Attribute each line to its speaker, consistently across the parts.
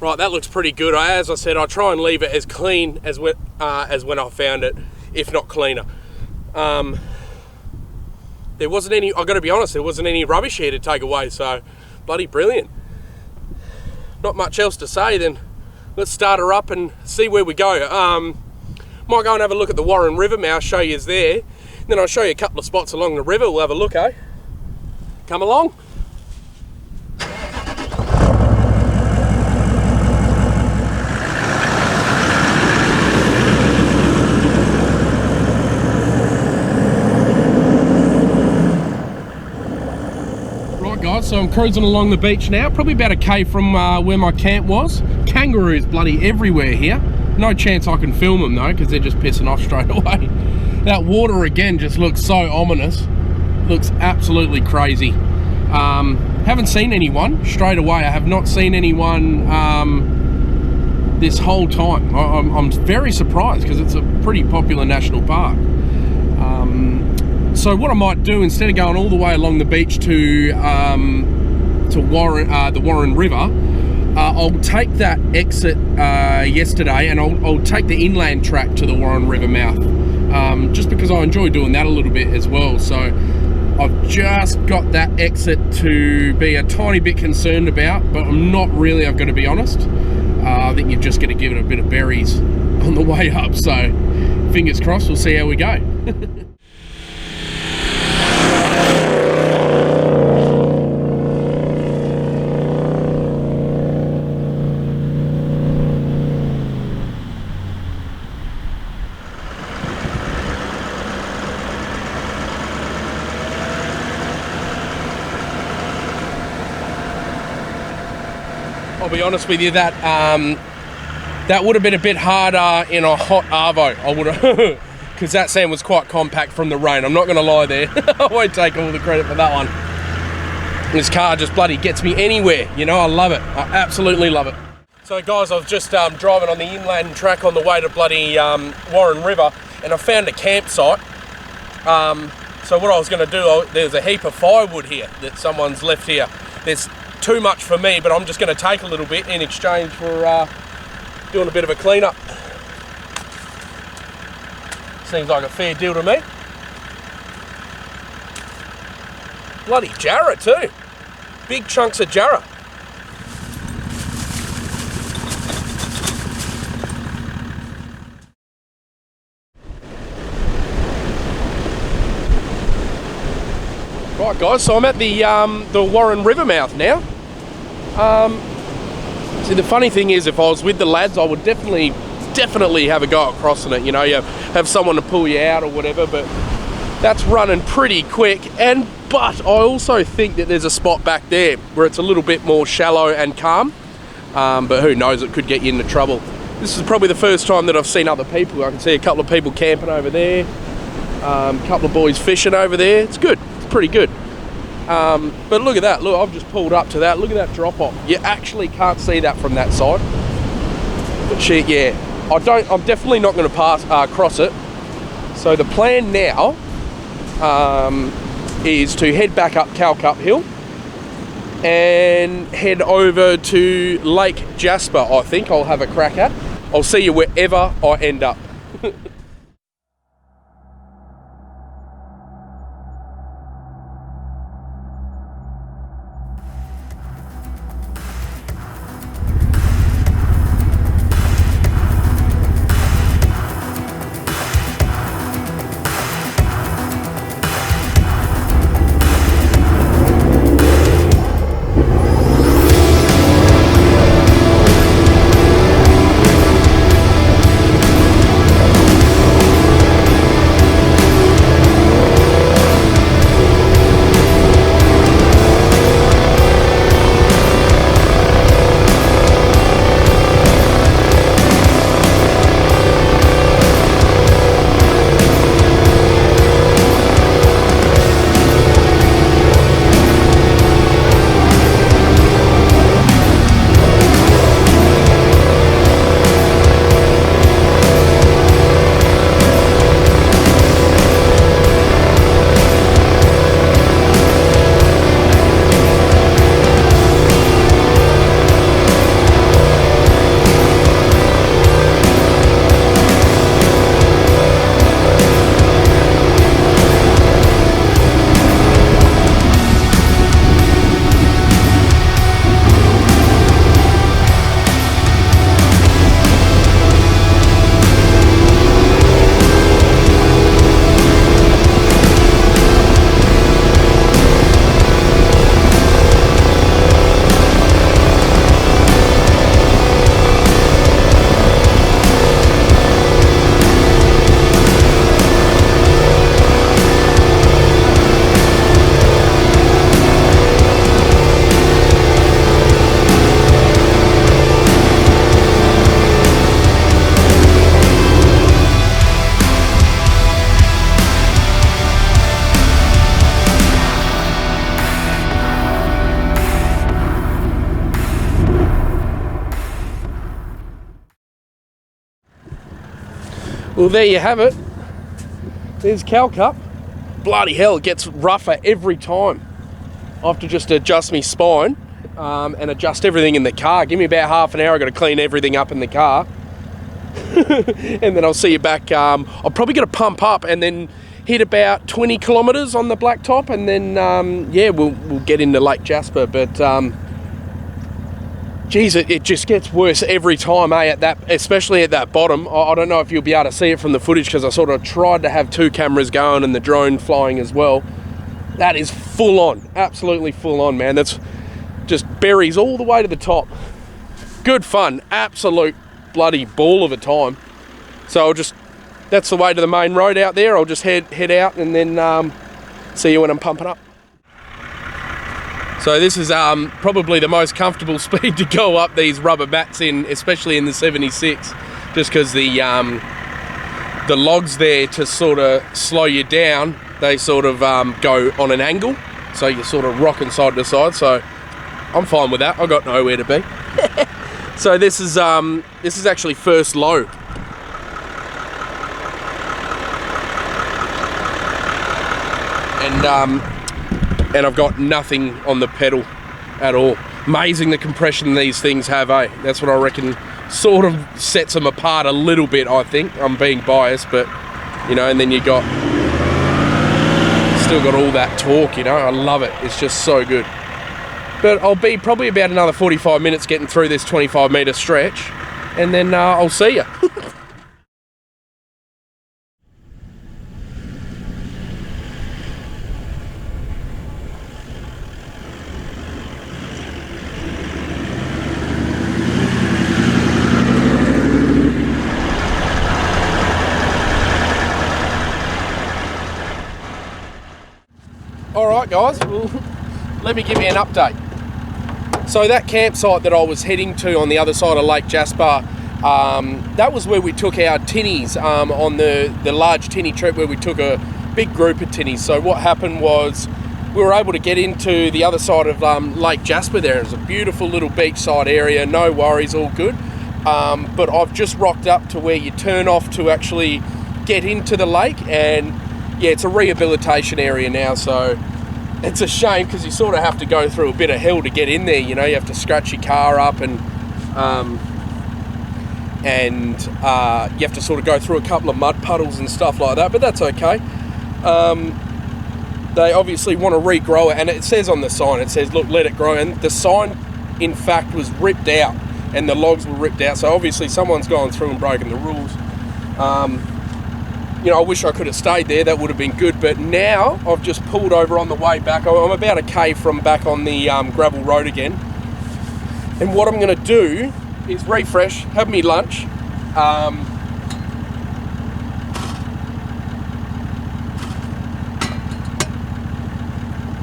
Speaker 1: Right, that looks pretty good. As I said, I try and leave it as clean as when I found it, if not cleaner. There wasn't any, I've got to be honest, there wasn't any rubbish here to take away, so bloody brilliant. Not much else to say, then let's start her up and see where we go. Might go and have a look at the Warren River mouth, show you there. Then I'll show you a couple of spots along the river. We'll have a look, eh? Come along. Guys, so I'm cruising along the beach now, probably about a K from where my camp was. Kangaroos bloody everywhere here. No chance I can film them though, because they're just pissing off straight away. That water again just looks so ominous. Looks absolutely crazy. Haven't seen anyone straight away. I have not seen anyone this whole time. I'm very surprised because it's a pretty popular national park. So what I might do, instead of going all the way along the beach to Warren, the Warren River, I'll take that exit yesterday, and I'll take the inland track to the Warren River mouth, just because I enjoy doing that a little bit as well. So I've just got that exit to be a tiny bit concerned about, but I'm not really, I've got to be honest. I think you've just got to give it a bit of berries on the way up, so fingers crossed, we'll see how we go. I'll be honest with you, that that would have been a bit harder in a hot arvo. I would have, because that sand was quite compact from the rain. I'm not going to lie there. I won't take all the credit for that one. This car just bloody gets me anywhere. You know, I love it. I absolutely love it. So guys, I was just driving on the inland track on the way to bloody Warren River, and I found a campsite. So what I was going to do, there's a heap of firewood here that someone's left here. There's too much for me, but I'm just going to take a little bit in exchange for doing a bit of a clean-up. Seems like a fair deal to me. Bloody jarrah too. Big chunks of jarrah. Right guys, so I'm at the Warren River mouth now. See, the funny thing is, if I was with the lads, I would definitely have a go at crossing it. You know, you have someone to pull you out or whatever, but that's running pretty quick. But I also think that there's a spot back there where it's a little bit more shallow and calm. But who knows, it could get you into trouble. This is probably the first time that I've seen other people. I can see a couple of people camping over there, a couple of boys fishing over there. It's good. Pretty good. But look at that. Look, I've just pulled up to that. Look at that drop off. You actually can't see that from that side. But shit, yeah, I'm definitely not going to cross it. So the plan now is to head back up Calcup Hill and head over to Lake Jasper. I think I'll have a crack at. I'll see you wherever I end up. Well, there you have it. There's Calcup. Bloody hell, it gets rougher every time. I have to just adjust my spine and adjust everything in the car. Give me about half an hour. I've got to clean everything up in the car. And then I'll see you back. I'm probably going to pump up and then hit about 20 kilometres on the blacktop, and then yeah, we'll get into Lake Jasper. But geez, it just gets worse every time, eh? Especially at that bottom. I don't know if you'll be able to see it from the footage because I sort of tried to have 2 cameras going and the drone flying as well. That is full on, absolutely full on, man. That's just berries all the way to the top. Good fun, absolute bloody ball of a time. So that's the way to the main road out there. I'll just head out and then see you when I'm pumping up. So this is probably the most comfortable speed to go up these rubber mats in, especially in the 76, just because the logs there to sort of slow you down, they sort of go on an angle, so you're sort of rocking side to side. So I'm fine with that. I got nowhere to be. So this is actually first low. And I've got nothing on the pedal at all. Amazing the compression these things have, eh? That's what I reckon sort of sets them apart a little bit, I think. I'm being biased, but, you know, and then you got, still got all that torque, you know. I love it. It's just so good. But I'll be probably about another 45 minutes getting through this 25 metre stretch, and then I'll see you. Alright guys, well, let me give you an update. So that campsite that I was heading to on the other side of Lake Jasper, that was where we took our tinnies on the large tinny trip, where we took a big group of tinnies. So what happened was we were able to get into the other side of Lake Jasper there. It was a beautiful little beachside area, no worries, all good. But I've just rocked up to where you turn off to actually get into the lake, and yeah, it's a rehabilitation area now, so it's a shame because you sort of have to go through a bit of hell to get in there. You know, you have to scratch your car up and you have to sort of go through a couple of mud puddles and stuff like that, but that's okay. They obviously want to regrow it, and it says on the sign, it says, look, let it grow, and the sign in fact was ripped out and the logs were ripped out, so obviously someone's gone through and broken the rules. You know, I wish I could have stayed there, that would have been good, but now I've just pulled over on the way back. I'm about a K from back on the gravel road again. And what I'm going to do is refresh, have me lunch.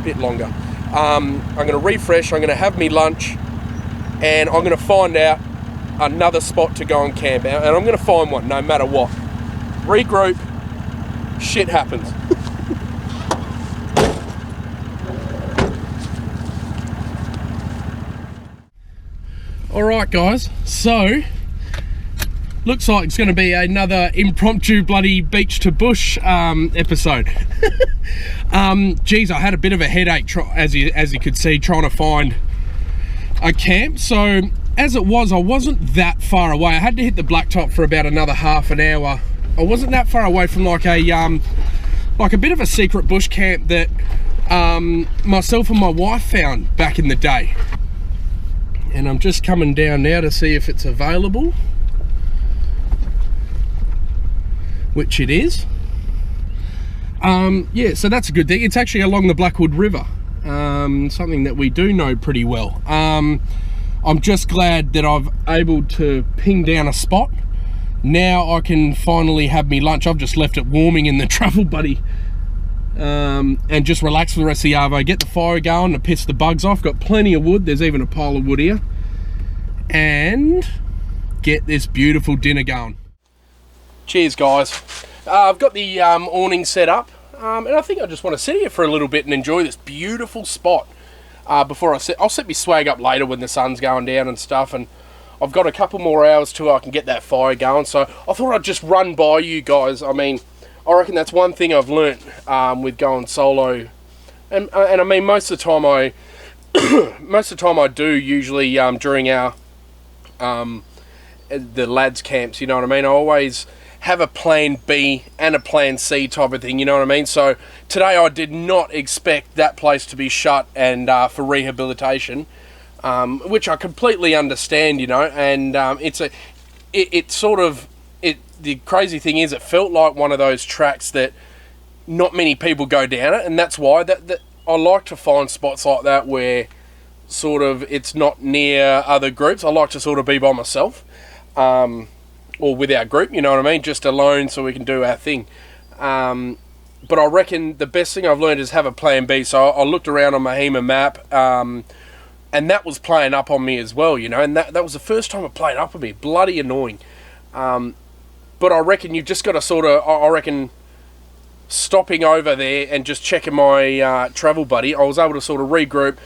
Speaker 1: Bit longer. I'm going to refresh, I'm going to have me lunch, and I'm going to find out another spot to go and camp out, and I'm going to find one no matter what. Regroup, shit happens. Alright guys, so looks like it's going to be another impromptu bloody beach to bush episode. Geez, I had a bit of a headache as you could see, trying to find a camp. So as it was, I wasn't that far away. I had to hit the blacktop for about another half an hour. I wasn't that far away from like a bit of a secret bush camp that myself and my wife found back in the day. And I'm just coming down now to see if it's available, which it is. Yeah, so that's a good thing. It's actually along the Blackwood River, something that we do know pretty well. I'm just glad that I've able to ping down a spot. Now I can finally have me lunch. I've just left it warming in the travel buddy, and just relax for the rest of the arvo, get the fire going to piss the bugs off. Got plenty of wood, there's even a pile of wood here, and get this beautiful dinner going. Cheers guys. I've got the awning set up, and I think I just want to sit here for a little bit and enjoy this beautiful spot before I'll set my swag up later when the sun's going down and stuff. And I've got a couple more hours till I can get that fire going. So I thought I'd just run by you guys. I mean, I reckon that's one thing I've learnt with going solo. And I mean, most of the time I do usually during our the lads camps, you know what I mean? I always have a plan B and a plan C type of thing, you know what I mean? So today I did not expect that place to be shut and for rehabilitation, which I completely understand, you know. And the crazy thing is, it felt like one of those tracks that not many people go down it, and that's why that I like to find spots like that where sort of it's not near other groups. I like to sort of be by myself. Or with our group, you know what I mean, just alone so we can do our thing. But I reckon the best thing I've learned is have a plan B. So I looked around on my HEMA map, and that was playing up on me as well, you know, and that was the first time it played up on me. Bloody annoying. But I reckon you've just got to sort of, I reckon, stopping over there and just checking my travel buddy, I was able to sort of regroup,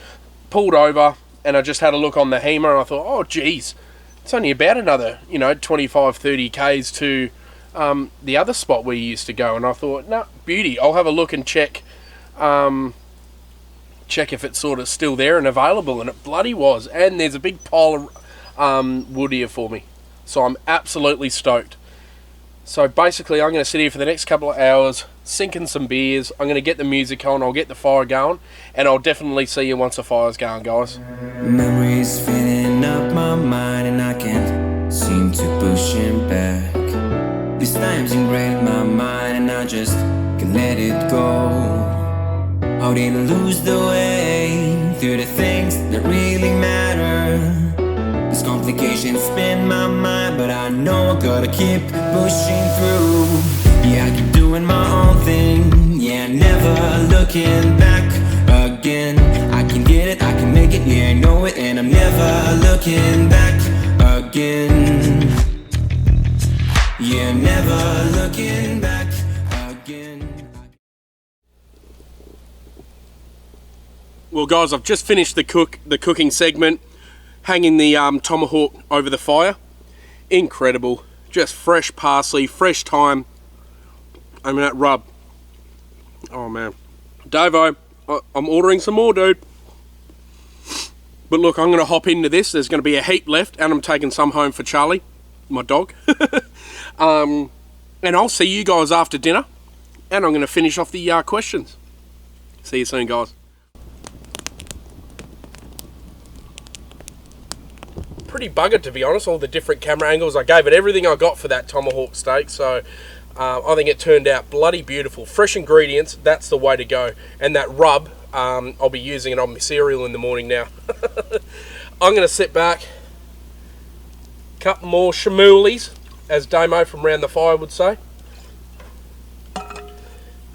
Speaker 1: pulled over, and I just had a look on the HEMA, and I thought, oh, geez, it's only about another, you know, 25, 30 Ks to the other spot we used to go. And I thought, no, beauty, I'll have a look and check if it's sort of still there and available. And it bloody was. And there's a big pile of wood here for me. So I'm absolutely stoked. So basically, I'm going to sit here for the next couple of hours, sinking some beers. I'm going to get the music on, I'll get the fire going, and I'll definitely see you once the fire's going, guys.
Speaker 2: Memories filling up my mind and I can't seem to push him back. These times ingrained in my mind and I just can't let it go. How did I lose the way through the things that really matter? These complications spin my mind, but I know I gotta keep pushing through. Yeah, I keep doing my own thing, yeah, never looking back again. I can get it, I can make it, yeah, I know it, and I'm never looking back again. Yeah, never looking back again.
Speaker 1: Well, guys, I've just finished the cooking segment, hanging the tomahawk over the fire. Incredible. Just fresh parsley, fresh thyme. I mean, that rub. Oh, man. Davo, I'm ordering some more, dude. But look, I'm going to hop into this. There's going to be a heap left, and I'm taking some home for Charlie, my dog. And I'll see you guys after dinner, and I'm going to finish off the questions. See you soon, guys. Pretty buggered, to be honest, all the different camera angles. I gave it everything I got for that tomahawk steak, so I think it turned out bloody beautiful. Fresh ingredients, that's the way to go. And that rub, I'll be using it on my cereal in the morning now. I'm going to sit back, couple more shamoolies, as Damo from Round the Fire would say,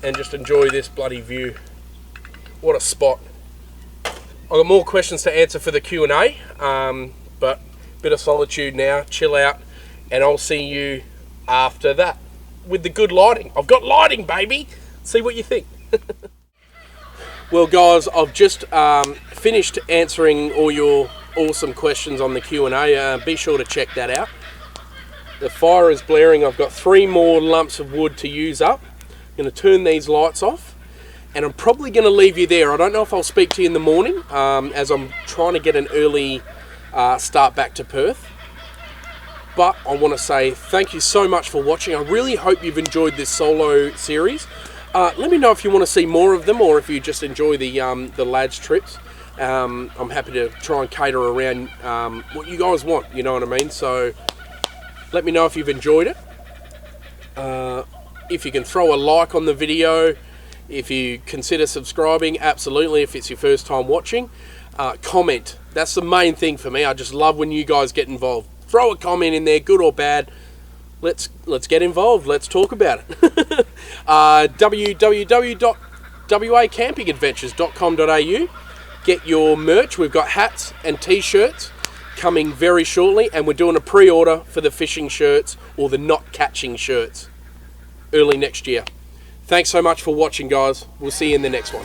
Speaker 1: and just enjoy this bloody view. What a spot. I've got more questions to answer for the Q&A, but bit of solitude now, chill out, and I'll see you after that with the good lighting. I've got lighting, baby. See what you think. Well, guys, I've just finished answering all your awesome questions on the Q&A. Be sure to check that out. The fire is blaring. I've got 3 more lumps of wood to use up. I'm going to turn these lights off, and I'm probably going to leave you there. I don't know if I'll speak to you in the morning, as I'm trying to get an early start back to Perth. But I want to say thank you so much for watching. I really hope you've enjoyed this solo series. Let me know if you want to see more of them, or if you just enjoy the lads trips. I'm happy to try and cater around what you guys want, you know what I mean? So let me know if you've enjoyed it. If you can throw a like on the video, if you consider subscribing, absolutely, if it's your first time watching. Comment, that's the main thing for me. I just love when you guys get involved. Throw a comment in there, good or bad. Let's get involved. Let's talk about it. www.wacampingadventures.com.au. Get your merch. We've got hats and t-shirts coming very shortly, and we're doing a pre-order for the fishing shirts or the not catching shirts early next year. Thanks so much for watching, guys. We'll see you in the next one.